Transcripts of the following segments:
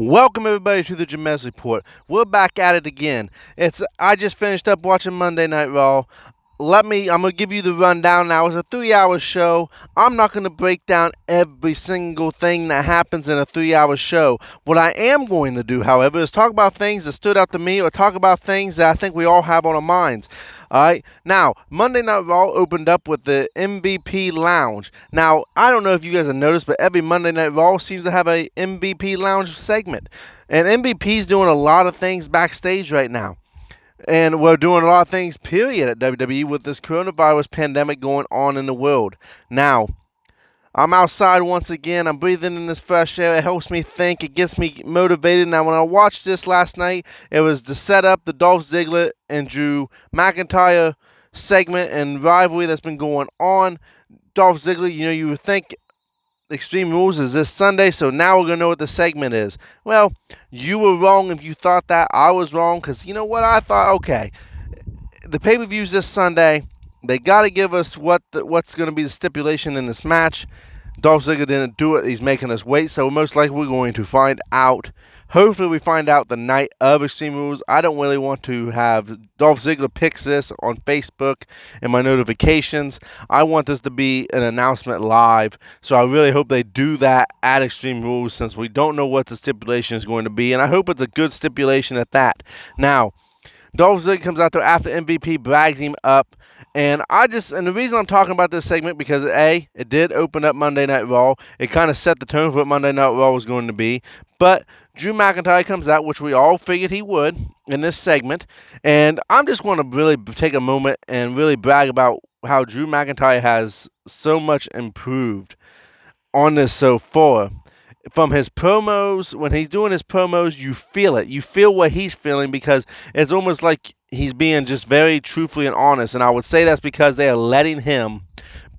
Welcome everybody to the Jamez Report. We're back at it again. I just finished up watching Monday Night Raw. I'm gonna give you the rundown now. It's a 3-hour show. I'm not gonna break down every single thing that happens in a 3-hour show. What I am going to do, however, is talk about things that stood out to me or talk about things that I think we all have on our minds. Alright, now, Monday Night Raw opened up with the MVP Lounge. Now, I don't know if you guys have noticed, but every Monday Night Raw seems to have a MVP Lounge segment. And MVP's doing a lot of things backstage right now. And we're doing a lot of things, period, at WWE with this coronavirus pandemic going on in the world. Now, I'm outside once again. I'm breathing in this fresh air. It helps me think. It gets me motivated. Now, when I watched this last night, it was to set up the Dolph Ziggler and Drew McIntyre segment and rivalry that's been going on. Dolph Ziggler, you would think Extreme Rules is this Sunday, so now we're going to know what the segment is. Well, you were wrong if you thought that. I was wrong because you know what? I thought, okay, the pay-per-view's this Sunday. They got to give us what's going to be the stipulation in this match. Dolph Ziggler didn't do it. He's making us wait, so most likely we're going to find out. Hopefully we find out the night of Extreme Rules. I don't really want to have Dolph Ziggler picks this on Facebook and my notifications. I want this to be an announcement live, so I really hope they do that at Extreme Rules since we don't know what the stipulation is going to be, and I hope it's a good stipulation at that. Now, Dolph Ziggler comes out there after MVP brags him up. And the reason I'm talking about this segment because A, it did open up Monday Night Raw. It kind of set the tone for what Monday Night Raw was going to be. But Drew McIntyre comes out, which we all figured he would in this segment. And I'm just going to really take a moment and really brag about how Drew McIntyre has so much improved on this so far. From his promos, when he's doing his promos, you feel it. You feel what he's feeling because it's almost like he's being just very truthfully and honest. And I would say that's because they are letting him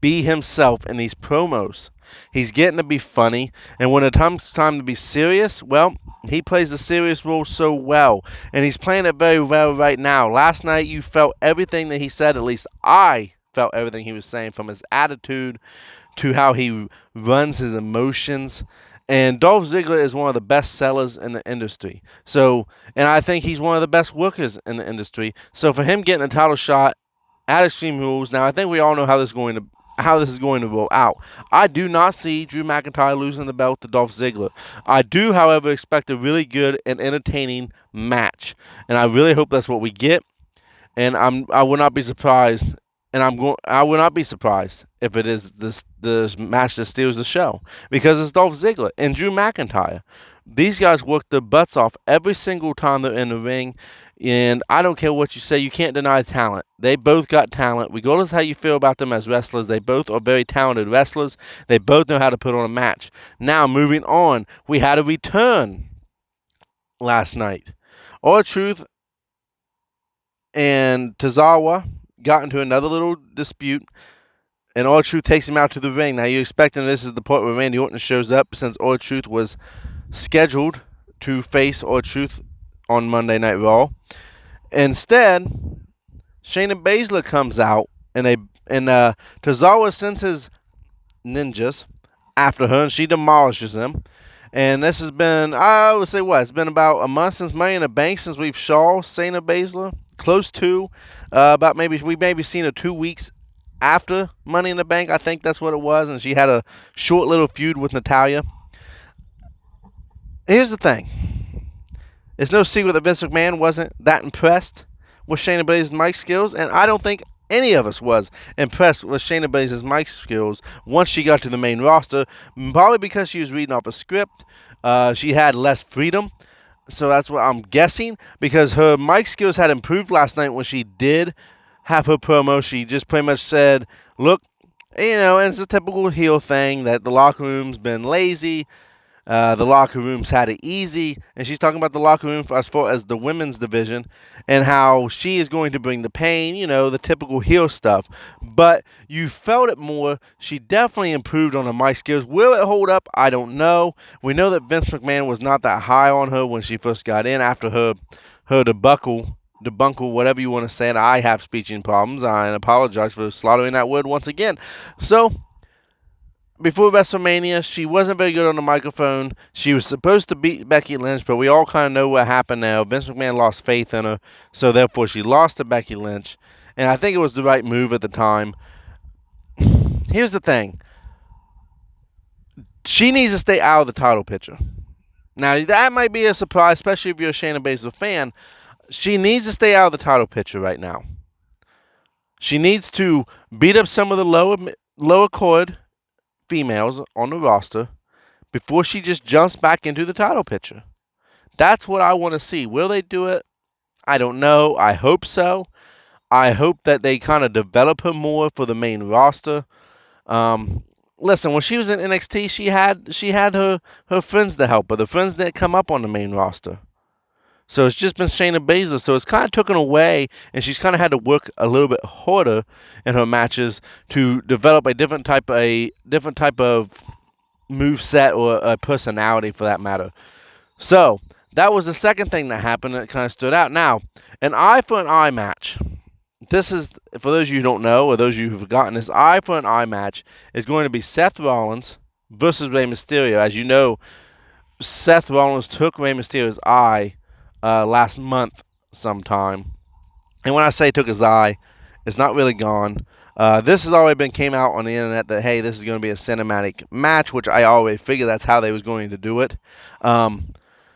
be himself in these promos. He's getting to be funny. And when it comes time to be serious, well, he plays the serious role so well. And he's playing it very well right now. Last night, you felt everything that he said. At least I felt everything he was saying, from his attitude to how he runs his emotions. And Dolph Ziggler is one of the best sellers in the industry. And I think he's one of the best workers in the industry. So for him getting a title shot at Extreme Rules, now I think we all know how this is going to roll out. I do not see Drew McIntyre losing the belt to Dolph Ziggler. I do, however, expect a really good and entertaining match, and I really hope that's what we get. And I will not be surprised. I will not be surprised if it is the match that steals the show, because it's Dolph Ziggler and Drew McIntyre. These guys work their butts off every single time they're in the ring, and I don't care what you say, you can't deny talent. They both got talent. Regardless of how you feel about them as wrestlers, they both are very talented wrestlers. They both know how to put on a match. Now, moving on, we had a return last night. R-Truth and Tozawa got into another little dispute, and R-Truth takes him out to the ring. Now, you're expecting this is the part where Randy Orton shows up, since R-Truth was scheduled to face R-Truth on Monday Night Raw. Instead, Shayna Baszler comes out, and Tozawa sends his ninjas after her, and she demolishes them. And this has been, I would say, it's been about a month since Money in the Bank, since we've saw Shayna Baszler. Close to, we maybe seen her 2 weeks after Money in the Bank. I think that's what it was, and she had a short little feud with Natalya. Here's the thing. It's no secret that Vince McMahon wasn't that impressed with Shayna Baszler's mic skills, and I don't think any of us was impressed with Shayna Baszler's mic skills once she got to the main roster, probably because she was reading off a script. She had less freedom. So that's what I'm guessing, because her mic skills had improved last night when she did have her promo. She just pretty much said, look, and it's a typical heel thing that the locker room's been lazy. The locker room's had it easy, and she's talking about the locker room as far as the women's division and how she is going to bring the pain, the typical heel stuff. But you felt it more. She definitely improved on her mic skills. Will it hold up? I don't know. We know that Vince McMahon was not that high on her when she first got in after her debacle, whatever you want to say. And I have speaking problems. I apologize for slaughtering that word once again. So before WrestleMania, she wasn't very good on the microphone. She was supposed to beat Becky Lynch, but we all kind of know what happened now. Vince McMahon lost faith in her, so therefore she lost to Becky Lynch. And I think it was the right move at the time. Here's the thing. She needs to stay out of the title picture. Now, that might be a surprise, especially if you're a Shayna Baszler fan. She needs to stay out of the title picture right now. She needs to beat up some of the lower card females on the roster before she just jumps back into the title picture. That's what I want to see. Will they do it? I don't know. I hope so. I hope that they kind of develop her more for the main roster. Listen, when she was in NXT, she had her friends to help her, the friends that come up on the main roster. So it's just been Shayna Baszler. So it's kind of taken away, and she's kind of had to work a little bit harder in her matches to develop a different type of move set or a personality for that matter. So that was the second thing that happened that kind of stood out. Now, an eye for an eye match. This is, for those of you who don't know, or those of you who've forgotten, this eye for an eye match is going to be Seth Rollins versus Rey Mysterio. As you know, Seth Rollins took Rey Mysterio's eye last month sometime. And when I say took his eye, it's not really gone. This has already came out on the internet that, hey, this is going to be a cinematic match, which I already figured that's how they was going to do it.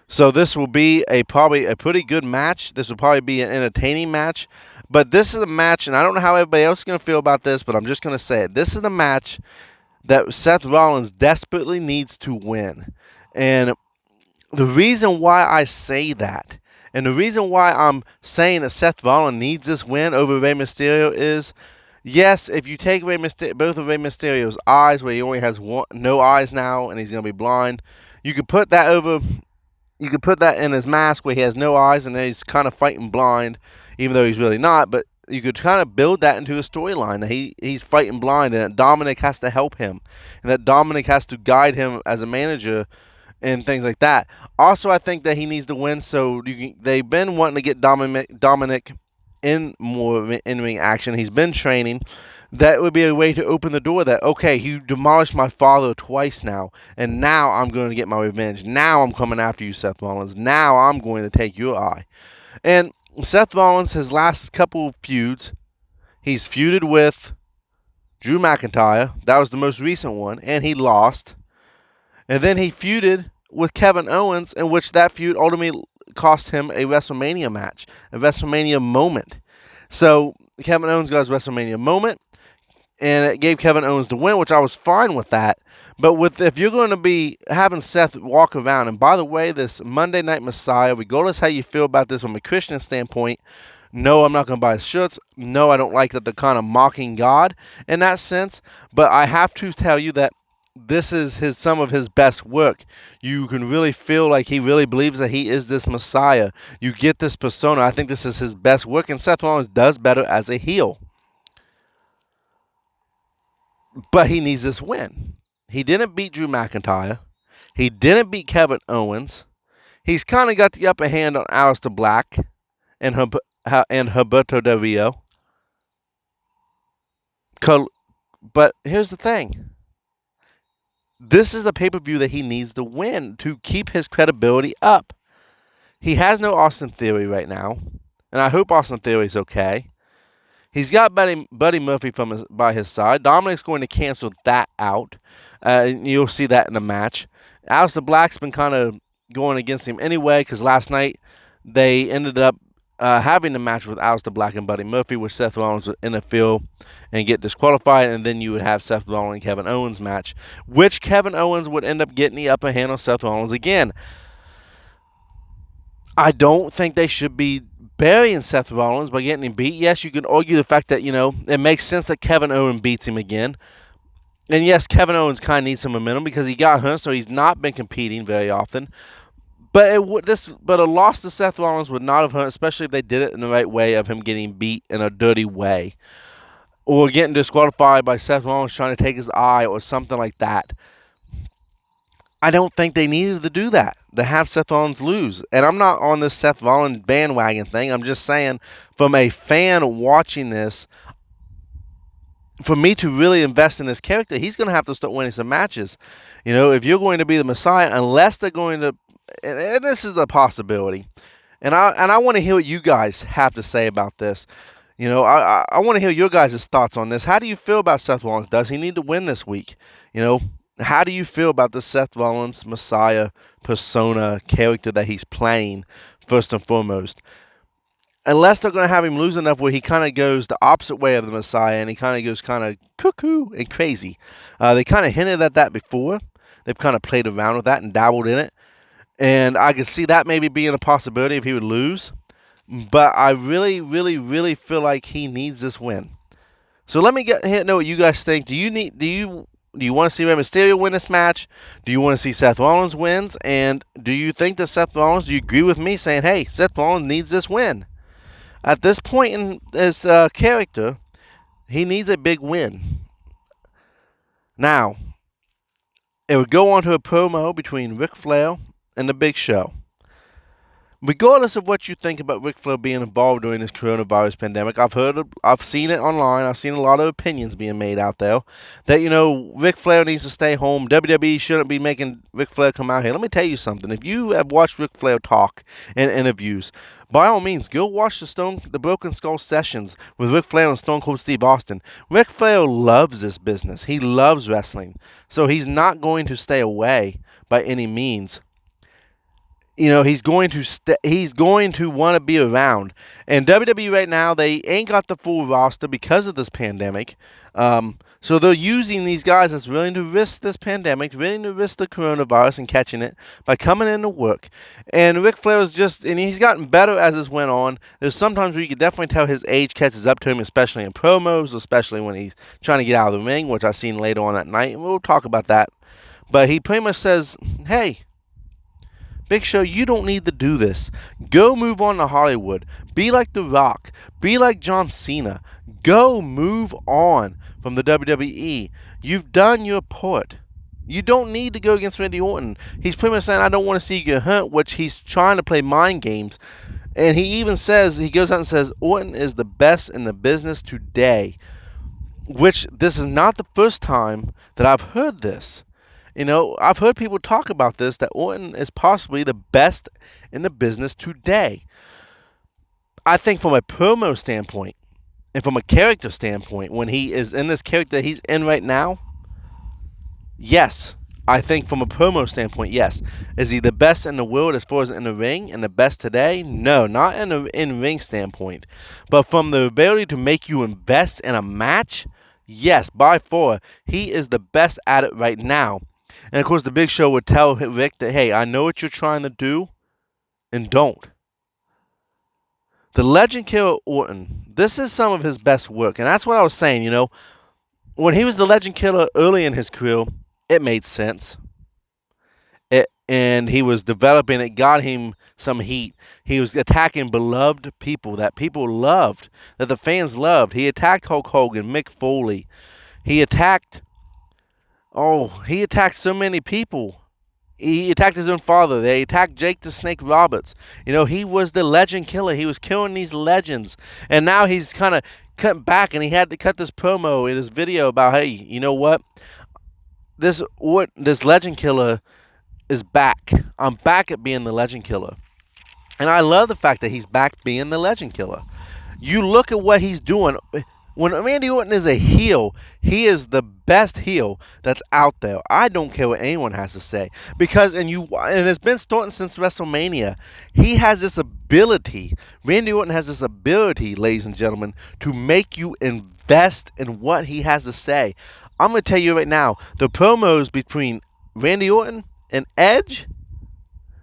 So this will be probably a pretty good match. This will probably be an entertaining match. But this is a match, and I don't know how everybody else is going to feel about this, but I'm just going to say it. This is the match that Seth Rollins desperately needs to win. And the reason why I say that, and the reason why I'm saying that Seth Rollins needs this win over Rey Mysterio is, yes, if you take both of Rey Mysterio's eyes, where he only has no eyes now, and he's going to be blind, you could put that over. You could put that in his mask where he has no eyes and he's kind of fighting blind, even though he's really not. But you could kind of build that into a storyline that he's fighting blind and that Dominic has to help him and that Dominic has to guide him as a manager and things like that. Also, I think that he needs to win, so they've been wanting to get Dominic in more in-ring action. He's been training. That would be a way to open the door that, okay, you demolished my father twice now, and now I'm going to get my revenge. Now I'm coming after you, Seth Rollins. Now I'm going to take your eye. And Seth Rollins, his last couple of feuds, he's feuded with Drew McIntyre. That was the most recent one, and he lost. And then he feuded with Kevin Owens, in which that feud ultimately cost him a WrestleMania match, a WrestleMania moment. So Kevin Owens got his WrestleMania moment, and it gave Kevin Owens the win, which I was fine with that. But if you're going to be having Seth walk around, and by the way, this Monday Night Messiah, regardless how you feel about this from a Christian standpoint, no, I'm not going to buy his shirts. No, I don't like that they're kind of mocking God in that sense. But I have to tell you that this is some of his best work. You can really feel like he really believes that he is this Messiah. You get this persona. I think this is his best work, and Seth Rollins does better as a heel. But he needs this win. He didn't beat Drew McIntyre. He didn't beat Kevin Owens. He's kind of got the upper hand on Aleister Black and Humberto Del Rio. But here's the thing. This is the pay-per-view that he needs to win to keep his credibility up. He has no Austin Theory right now, and I hope Austin Theory's okay. He's got Buddy Murphy by his side. Dominic's going to cancel that out. You'll see that in the match. Aleister Black's been kind of going against him anyway, because last night they ended up having the match with Aleister Black and Buddy Murphy, which Seth Rollins would interfere and get disqualified, and then you would have Seth Rollins and Kevin Owens match, which Kevin Owens would end up getting the upper hand on Seth Rollins again. I don't think they should be burying Seth Rollins by getting him beat. Yes, you can argue the fact that, it makes sense that Kevin Owens beats him again. And yes, Kevin Owens kind of needs some momentum because he got hurt, so he's not been competing very often. But a loss to Seth Rollins would not have hurt, especially if they did it in the right way of him getting beat in a dirty way. Or getting disqualified by Seth Rollins trying to take his eye or something like that. I don't think they needed to do that, to have Seth Rollins lose. And I'm not on this Seth Rollins bandwagon thing. I'm just saying, from a fan watching this, for me to really invest in this character, he's going to have to start winning some matches. You know, if you're going to be the Messiah, unless they're going to, and this is the possibility, and I want to hear what you guys have to say about this. You know, I want to hear your guys' thoughts on this. How do you feel about Seth Rollins? Does he need to win this week? You know, how do you feel about the Seth Rollins Messiah persona character that he's playing, first and foremost? Unless they're going to have him lose enough where he kind of goes the opposite way of the Messiah and he kind of goes kind of cuckoo and crazy. They kind of hinted at that before. They've kind of played around with that and dabbled in it. And I could see that maybe being a possibility if he would lose. But I really, really, really feel like he needs this win. So let me know what you guys think. Do you want to see Rey Mysterio win this match? Do you want to see Seth Rollins wins? And do you think that Seth Rollins, do you agree with me saying, hey, Seth Rollins needs this win? At this point in his character, he needs a big win. Now, it would go on to a promo between Ric Flair and The Big Show. Regardless of what you think about Ric Flair being involved during this coronavirus pandemic, I've seen it online. I've seen a lot of opinions being made out there that, you know, Ric Flair needs to stay home. WWE shouldn't be making Ric Flair come out here. Let me tell you something. If you have watched Ric Flair talk in interviews, by all means, go watch the Broken Skull sessions with Ric Flair and Stone Cold Steve Austin. Ric Flair loves this business. He loves wrestling. So he's not going to stay away by any means. You know, he's going to want to be around. And WWE right now, they ain't got the full roster because of this pandemic. So they're using these guys that's willing to risk this pandemic, willing to risk the coronavirus and catching it by coming in to work. And Ric Flair is and he's gotten better as this went on. There's sometimes where you can definitely tell his age catches up to him, especially in promos, especially when he's trying to get out of the ring, which I've seen later on that night. And we'll talk about that. But he pretty much says, hey, Big Show, you don't need to do this. Go move on to Hollywood. Be like The Rock. Be like John Cena. Go move on from the WWE. You've done your part. You don't need to go against Randy Orton. He's pretty much saying, I don't want to see you get hurt, which he's trying to play mind games. And he even says, he goes out and says, Orton is the best in the business today. Which, this is not the first time that I've heard this. You know, I've heard people talk about this, that Orton is possibly the best in the business today. I think from a promo standpoint and from a character standpoint, when he is in this character he's in right now, yes. I think from a promo standpoint, yes. Is he the best in the world as far as in the ring and the best today? No, not in the in-ring standpoint. But from the ability to make you invest in a match, yes, by far, he is the best at it right now. And, of course, the Big Show would tell Rick that, hey, I know what you're trying to do, and don't. The Legend Killer Orton, this is some of his best work. And that's what I was saying, you know. When he was the Legend Killer early in his career, it made sense. And he was developing, it got him some heat. He was attacking beloved people that people loved, that the fans loved. He attacked Hulk Hogan, Mick Foley. He attacked so many people. He attacked his own father. They attacked Jake the Snake Roberts. You know, he was the legend killer. He was killing these legends. And now he's kind of cut back, and he had to cut this promo in his video about, hey, you know what? This legend killer is back. I'm back at being the legend killer. And I love the fact that he's back being the legend killer. You look at what he's doing. When Randy Orton is a heel, he is the best heel that's out there. I don't care what anyone has to say. Because, and it's been starting since WrestleMania, he has this ability, Randy Orton has this ability, ladies and gentlemen, to make you invest in what he has to say. I'm going to tell you right now, the promos between Randy Orton and Edge,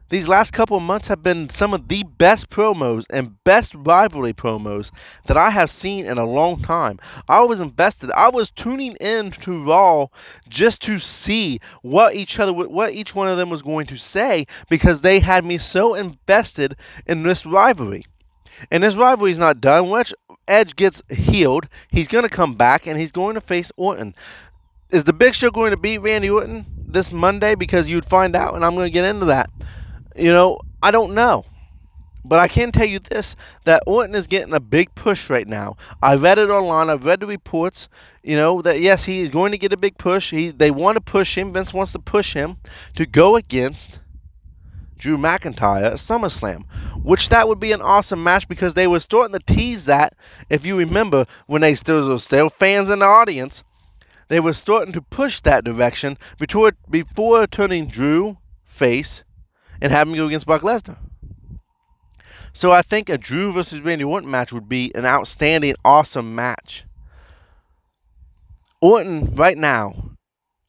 these last couple of months have been some of the best promos and best rivalry promos that I have seen in a long time. I was invested. I was tuning in to Raw just to see what each one of them was going to say, because they had me so invested in this rivalry. And this rivalry is not done. Once Edge gets healed, he's going to come back and he's going to face Orton. Is the Big Show going to beat Randy Orton this Monday? Because you'd find out, and I'm going to get into that. You know, I don't know. But I can tell you this, that Orton is getting a big push right now. I read it online. I've read the reports, that yes, he is going to get a big push. They want to push him. Vince wants to push him to go against Drew McIntyre at SummerSlam, which that would be an awesome match because they were starting to tease that. If you remember, when they still fans in the audience, they were starting to push that direction before turning Drew face and having him go against Brock Lesnar. So I think a Drew versus Randy Orton match would be an outstanding, awesome match. Orton, right now,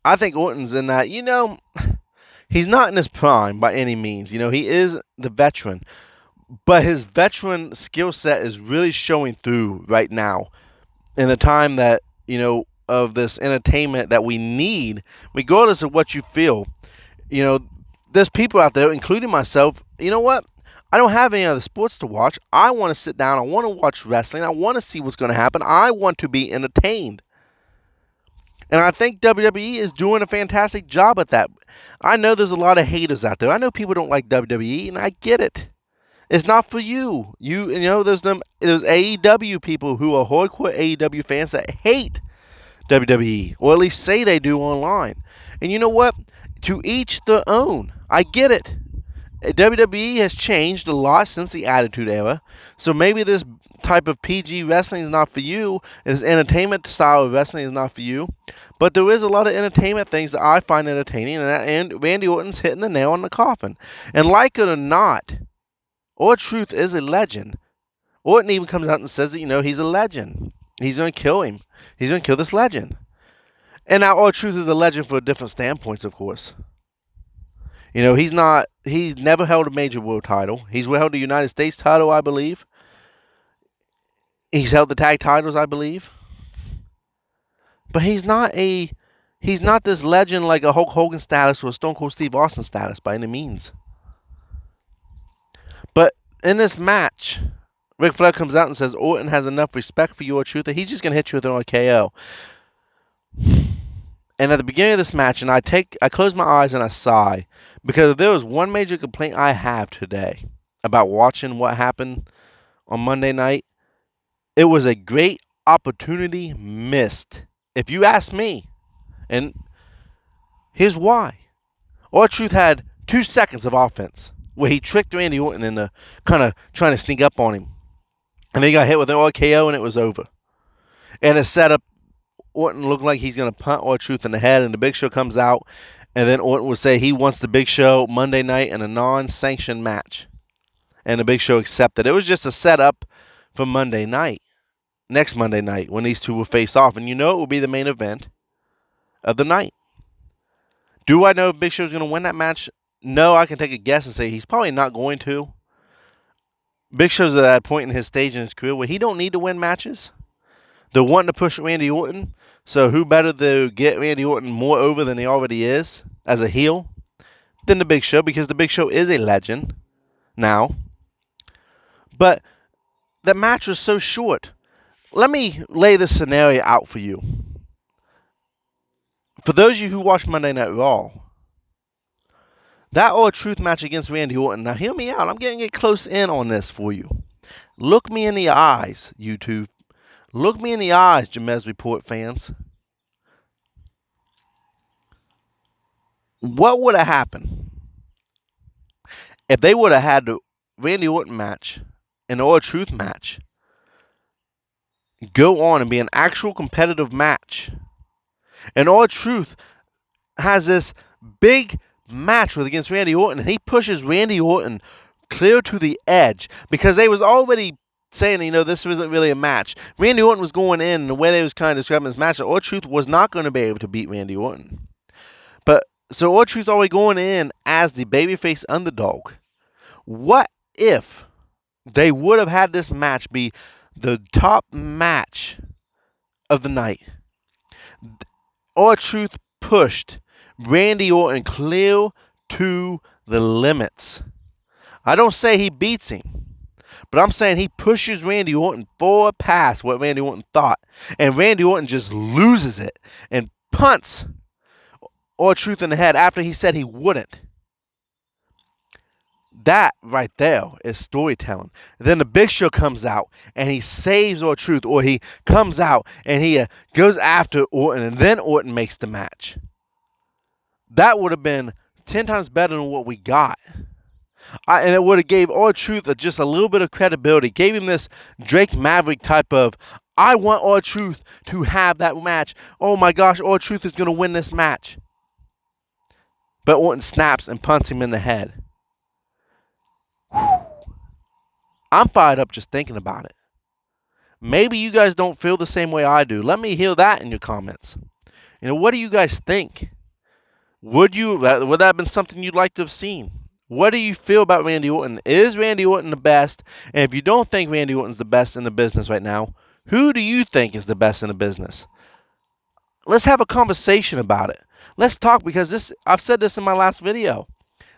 I think Orton's in that, he's not in his prime by any means. He is the veteran. But his veteran skill set is really showing through right now in the time that, of this entertainment that we need, regardless of what you feel. There's people out there, including myself, you know what? I don't have any other sports to watch. I want to sit down. I want to watch wrestling. I want to see what's going to happen. I want to be entertained. And I think WWE is doing a fantastic job at that. I know there's a lot of haters out there. I know people don't like WWE, and I get it. It's not for you. There's AEW people who are hardcore AEW fans that hate WWE, or at least say they do online. And you know what? To each their own. I get it. WWE has changed a lot since the Attitude Era, so maybe this type of PG wrestling is not for you, this entertainment style of wrestling is not for you, but there is a lot of entertainment things that I find entertaining, and Randy Orton's hitting the nail on the coffin. And like it or not, R-Truth is a legend. Orton even comes out and says that, he's a legend. He's going to kill him. He's going to kill this legend. And now R-Truth is a legend for different standpoints, of course. He's never held a major world title. He's held the United States title, I believe. He's held the tag titles, I believe. But he's not this legend like a Hulk Hogan status or a Stone Cold Steve Austin status by any means. But in this match, Ric Flair comes out and says Orton has enough respect for R-Truth that he's just going to hit you with an RKO. And at the beginning of this match, and I close my eyes and I sigh, because if there was one major complaint I have today about watching what happened on Monday night, it was a great opportunity missed. If you ask me, and here's why. R-Truth had 2 seconds of offense where he tricked Randy Orton into kind of trying to sneak up on him. And then he got hit with an RKO and it was over. And it set up Orton looked like he's going to punt R-Truth in the head, and the Big Show comes out, and then Orton will say he wants the Big Show Monday night in a non-sanctioned match. And the Big Show accepted. It was just a setup for Monday night, next Monday night, when these two will face off. And it will be the main event of the night. Do I know if Big Show's going to win that match? No, I can take a guess and say he's probably not going to. Big Show's at that point in his stage in his career where he don't need to win matches. They're wanting to push Randy Orton, so who better to get Randy Orton more over than he already is as a heel than the Big Show, because the Big Show is a legend now. But the match was so short. Let me lay this scenario out for you. For those of you who watch Monday Night Raw, that R-Truth match against Randy Orton, now hear me out, I'm getting it close in on this for you. Look me in the eyes, YouTube. Look me in the eyes, Jamez Report fans. What would have happened if they would have had the Randy Orton match and the R-Truth match go on and be an actual competitive match? And R-Truth has this big match against Randy Orton, and he pushes Randy Orton clear to the edge because they was already saying, this wasn't really a match. Randy Orton was going in, and the way they was kind of describing this match, R-Truth was not going to be able to beat Randy Orton. But so R-Truth already going in as the babyface underdog. What if they would have had this match be the top match of the night? R-Truth pushed Randy Orton clear to the limits. I don't say he beats him, but I'm saying he pushes Randy Orton far past what Randy Orton thought. And Randy Orton just loses it and punts R-Truth in the head after he said he wouldn't. That right there is storytelling. Then the Big Show comes out and he saves R-Truth, or he comes out and he goes after Orton, and then Orton makes the match. That would have been 10 times better than what we got. And it would have gave R-Truth just a little bit of credibility. Gave him this Drake Maverick type of, I want R-Truth to have that match. Oh my gosh, R-Truth is going to win this match. But Orton snaps and punts him in the head. I'm fired up just thinking about it. Maybe you guys don't feel the same way I do. Let me hear that in your comments. What do you guys think? Would that have been something you'd like to have seen? What do you feel about Randy Orton? Is Randy Orton the best? And if you don't think Randy Orton's the best in the business right now, who do you think is the best in the business? Let's have a conversation about it. Let's talk, because I've said this in my last video.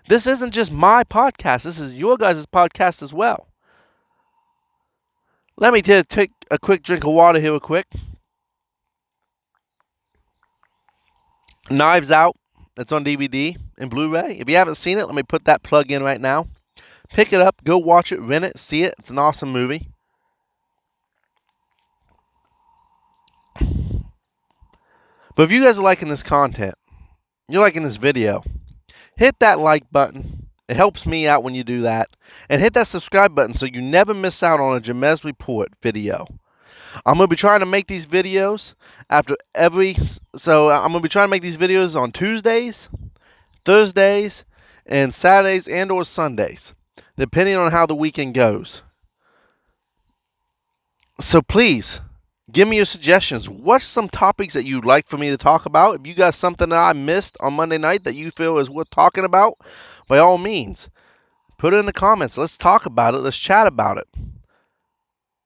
This isn't just my podcast. This is your guys' podcast as well. Let me take a quick drink of water here real quick. Knives Out. It's on DVD and Blu-ray. If you haven't seen it, let me put that plug in right now. Pick it up. Go watch it. Rent it. See it. It's an awesome movie. But if you guys are liking this content, you're liking this video, hit that like button. It helps me out when you do that. And hit that subscribe button so you never miss out on a Jamez Report video. I'm going to be trying to make these videos I'm going to be trying to make these videos on Tuesdays, Thursdays, and Saturdays and or Sundays, depending on how the weekend goes. So please, give me your suggestions. What's some topics that you'd like for me to talk about? If you got something that I missed on Monday night that you feel is worth talking about, by all means, put it in the comments. Let's talk about it. Let's chat about it.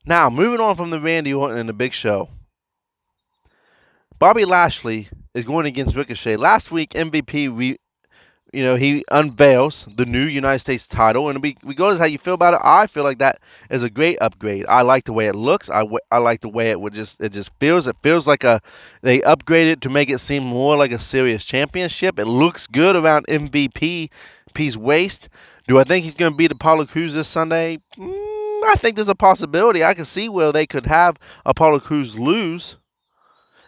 Now, moving on from the Randy Orton and the Big Show. Bobby Lashley is going against Ricochet. Last week, MVP, he unveils the new United States title. And we go to how you feel about it. I feel like that is a great upgrade. I like the way it looks. I like the way it just feels. It feels like they upgraded it to make it seem more like a serious championship. It looks good around MVP's waist. Do I think he's going to beat Apollo Crews this Sunday? I think there's a possibility. I can see where they could have Apollo Crews lose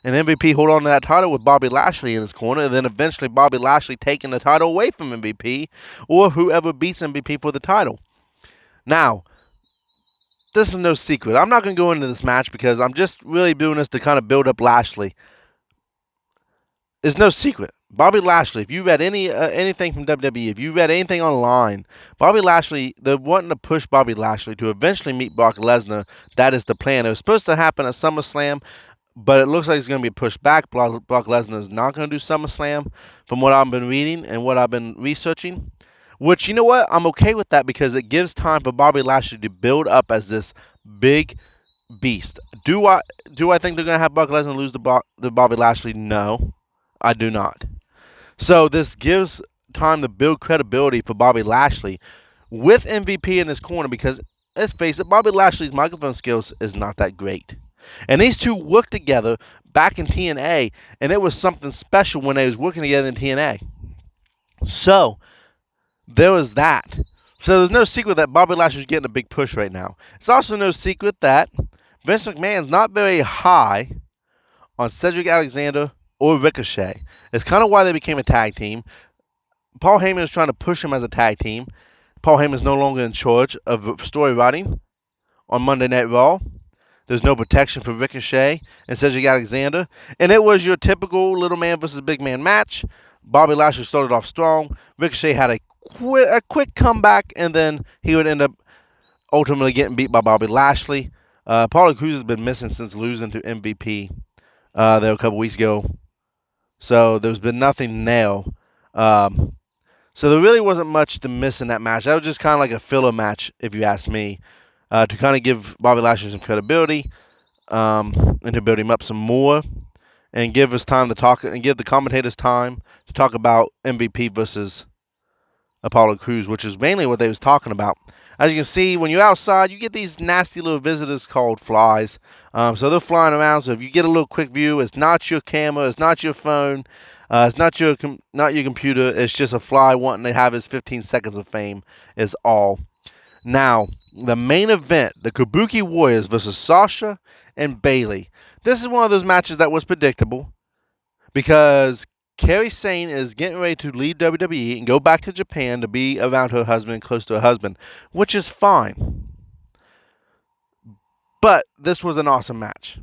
and MVP hold on to that title with Bobby Lashley in his corner, and then eventually Bobby Lashley taking the title away from MVP, or whoever beats MVP for the title. Now, this is no secret. I'm not going to go into this match because I'm just really doing this to kind of build up Lashley. It's no secret. Bobby Lashley, if you read anything from WWE, if you read anything online, Bobby Lashley, they're wanting to push Bobby Lashley to eventually meet Brock Lesnar. That is the plan. It was supposed to happen at SummerSlam, but it looks like it's going to be pushed back. Brock Lesnar is not going to do SummerSlam from what I've been reading and what I've been researching. Which, you know what? I'm okay with that because it gives time for Bobby Lashley to build up as this big beast. Do I think they're going to have Brock Lesnar lose to Bobby Lashley? No, I do not. So this gives time to build credibility for Bobby Lashley with MVP in his corner because, let's face it, Bobby Lashley's microphone skills is not that great. And these two worked together back in TNA, and it was something special when they was working together in TNA. So there was that. So there's no secret that Bobby Lashley's getting a big push right now. It's also no secret that Vince McMahon's not very high on Cedric Alexander or Ricochet. It's kind of why they became a tag team. Paul Heyman is trying to push them as a tag team. Paul Heyman is no longer in charge of story writing on Monday Night Raw. There's no protection for Ricochet and Cedric Alexander. And it was your typical little man versus big man match. Bobby Lashley started off strong. Ricochet had a quick comeback, and then he would end up ultimately getting beat by Bobby Lashley. Apollo Crews has been missing since losing to MVP there a couple weeks ago. So there's been nothing now. So there really wasn't much to miss in that match. That was just kind of like a filler match, if you ask me, to kind of give Bobby Lashley some credibility and to build him up some more and give us time to talk and give the commentators time to talk about MVP versus Apollo Crews, which is mainly what they was talking about. As you can see, when you're outside, you get these nasty little visitors called flies. So they're flying around. So if you get a little quick view, it's not your camera, it's not your phone. It's not your computer. It's just a fly wanting to have his 15 seconds of fame. Is all. Now, the main event, the Kabuki Warriors versus Sasha and Bayley. This is one of those matches that was predictable because Kairi Sane is getting ready to leave WWE and go back to Japan to be around her husband, close to her husband, which is fine. But this was an awesome match.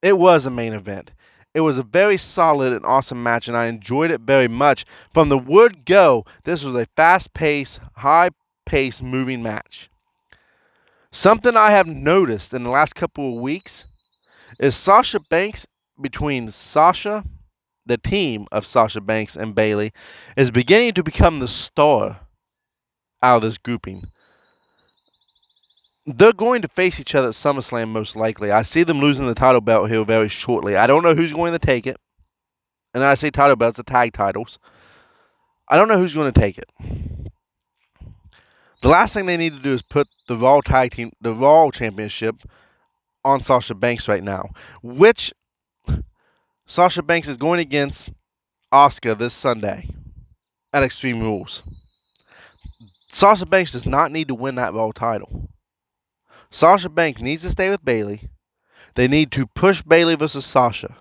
It was a main event. It was a very solid and awesome match, and I enjoyed it very much. From the word go, this was a fast-paced, high-paced, moving match. Something I have noticed in the last couple of weeks is Sasha Banks, between Sasha, the team of Sasha Banks and Bayley, is beginning to become the star out of this grouping. They're going to face each other at SummerSlam most likely. I see them losing the title belt here very shortly. I don't know who's going to take it. And I say title belts, the tag titles. I don't know who's going to take it. The last thing they need to do is put the Raw Championship on Sasha Banks right now, which Sasha Banks is going against Asuka this Sunday at Extreme Rules. Sasha Banks does not need to win that Raw title. Sasha Banks needs to stay with Bayley. They need to push Bayley versus Sasha.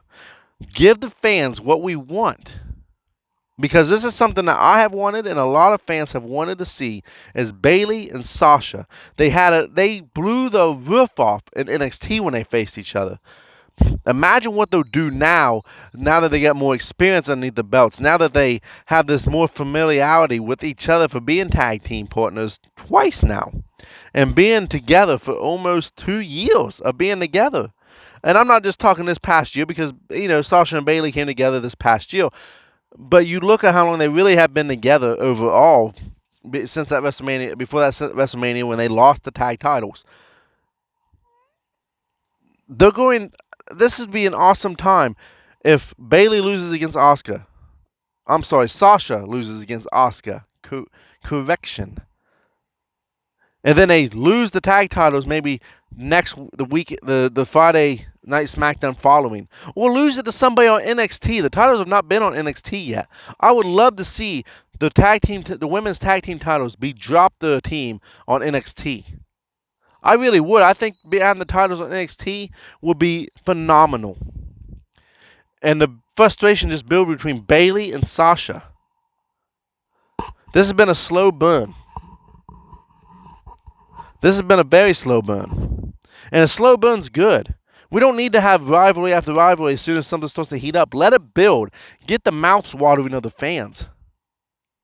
Give the fans what we want. Because this is something that I have wanted and a lot of fans have wanted to see, is Bayley and Sasha. They blew the roof off in NXT when they faced each other. Imagine what they'll do now that they get more experience underneath the belts, now that they have this more familiarity with each other for being tag team partners twice now, and being together for almost 2 years of being together. And I'm not just talking this past year because, Sasha and Bayley came together this past year. But you look at how long they really have been together overall since that WrestleMania, before that WrestleMania when they lost the tag titles. This would be an awesome time if Bayley loses against Asuka. I'm sorry, Sasha loses against Asuka. Correction. And then they lose the tag titles maybe the Friday night SmackDown following. Or lose it to somebody on NXT. The titles have not been on NXT yet. I would love to see the women's tag team titles be dropped to a team on NXT. I really would. I think behind the titles on NXT would be phenomenal. And the frustration just built between Bayley and Sasha. This has been a slow burn. This has been a very slow burn. And a slow burn's good. We don't need to have rivalry after rivalry as soon as something starts to heat up. Let it build. Get the mouths watering of the fans.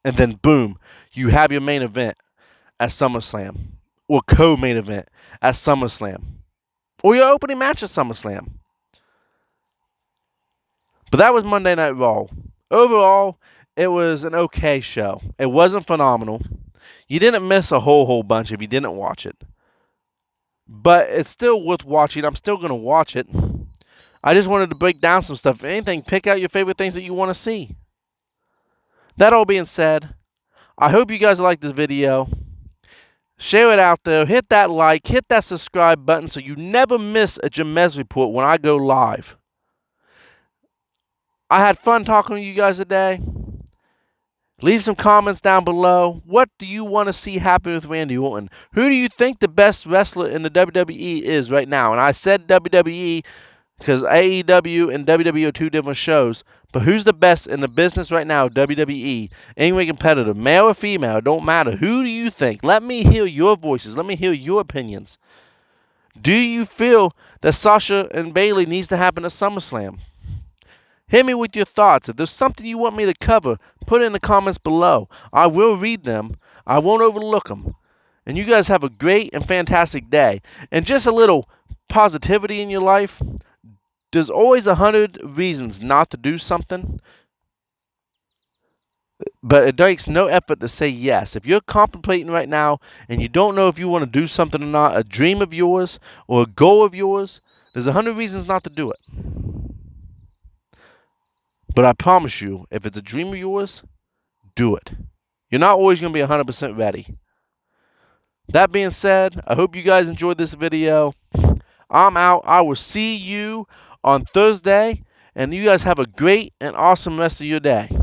And then boom, you have your main event at SummerSlam. Or co-main event at SummerSlam. Or your opening match at SummerSlam. But that was Monday Night Raw. Overall, it was an okay show. It wasn't phenomenal. You didn't miss a whole bunch if you didn't watch it. But it's still worth watching. I'm still going to watch it. I just wanted to break down some stuff. If anything, pick out your favorite things that you want to see. That all being said, I hope you guys like this video. Share it out there. Hit that like. Hit that subscribe button so you never miss a Jamez Report when I go live. I had fun talking to you guys today. Leave some comments down below. What do you want to see happen with Randy Orton? Who do you think the best wrestler in the WWE is right now? And I said WWE because AEW and WWE are two different shows. But who's the best in the business right now, WWE? Any competitor, male or female, don't matter. Who do you think? Let me hear your voices. Let me hear your opinions. Do you feel that Sasha and Bayley needs to happen at SummerSlam? Hit me with your thoughts. If there's something you want me to cover, put it in the comments below. I will read them. I won't overlook them. And you guys have a great and fantastic day. And just a little positivity in your life. There's always 100 reasons not to do something. But it takes no effort to say yes. If you're contemplating right now and you don't know if you want to do something or not, a dream of yours or a goal of yours, there's 100 reasons not to do it. But I promise you, if it's a dream of yours, do it. You're not always going to be 100% ready. That being said, I hope you guys enjoyed this video. I'm out. I will see you on Thursday. And you guys have a great and awesome rest of your day.